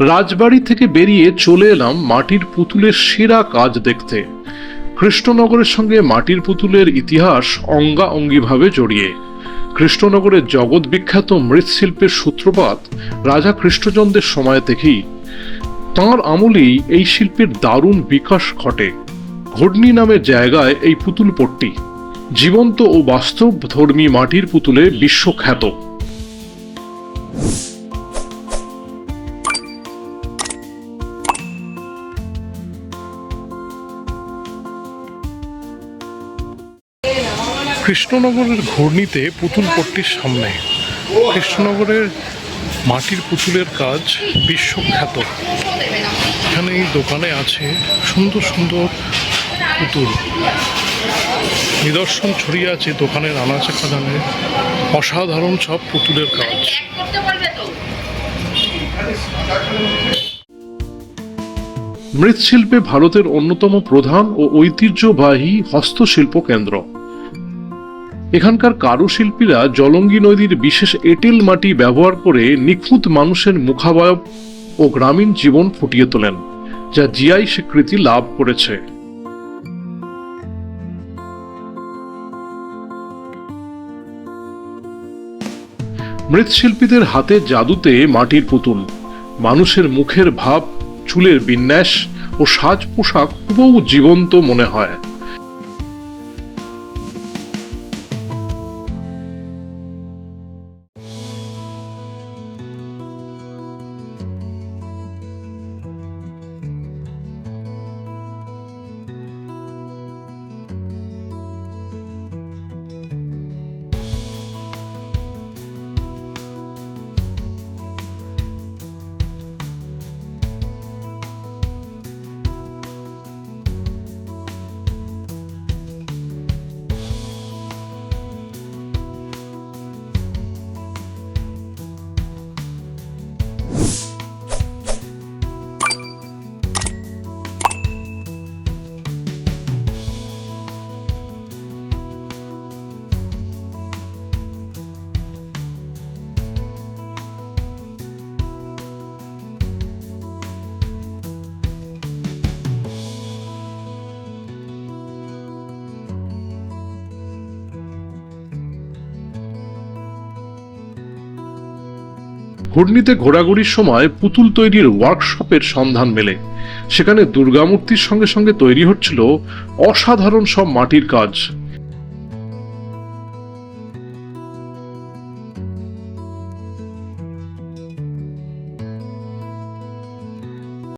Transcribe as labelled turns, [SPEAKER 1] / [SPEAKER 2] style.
[SPEAKER 1] রাজবাড়ি থেকে বেরিয়ে চলে এলাম মাটির পুতুলের সেরা কাজ দেখতে। কৃষ্ণনগরের সঙ্গে মাটির পুতুলের ইতিহাস অঙ্গাঅঙ্গিভাবে জড়িয়ে। কৃষ্ণনগরের জগৎ বিখ্যাত মৃৎশিল্পের সূত্রপাত রাজা কৃষ্ণচন্দ্রের সময় থেকেই। তাঁর আমলেই এই শিল্পের দারুণ বিকাশ ঘটে। ঘূর্ণি নামের জায়গায় এই পুতুল পট্টি জীবন্ত ও বাস্তব ধর্মী মাটির পুতুলে বিশ্বখ্যাত। কৃষ্ণনগরের ঘূর্ণিতে পুতুল পট্টির সামনে কৃষ্ণনগরের মাটির পুতুলের কাজ বিশ্বখ্যাত। এখানে এই দোকানে আছে সুন্দর সুন্দর পুতুল, নিদর্শন ছড়িয়ে আছে দোকানের আনাচে কানাচে। অসাধারণ সব পুতুলের কাজ। মৃৎশিল্পে ভারতের অন্যতম প্রধান ও ঐতিহ্যবাহী হস্তশিল্প কেন্দ্র। এখানকার কারুশিল্পীরা জলঙ্গি নদীর বিশেষ এঁটেল মাটি ব্যবহার করে নিখুঁত মানুষের মুখাবয়ব ও গ্রামীণ জীবন ফুটিয়ে তোলেন, যা জিআই স্বীকৃতি লাভ করেছে। মৃৎশিল্পীদের হাতে জাদুতে মাটির পুতুল, মানুষের মুখের ভাব, চুলের বিন্যাস ও সাজ পোশাক হুবহু জীবন্ত মনে হয়। ঘূর্ণিতে ঘোরাঘুরির সময় পুতুল তৈরির ওয়ার্কশপের সন্ধান মেলে। সেখানে দুর্গামূর্তির সঙ্গে সঙ্গে তৈরি হচ্ছিল অসাধারণ সব মাটির কাজ।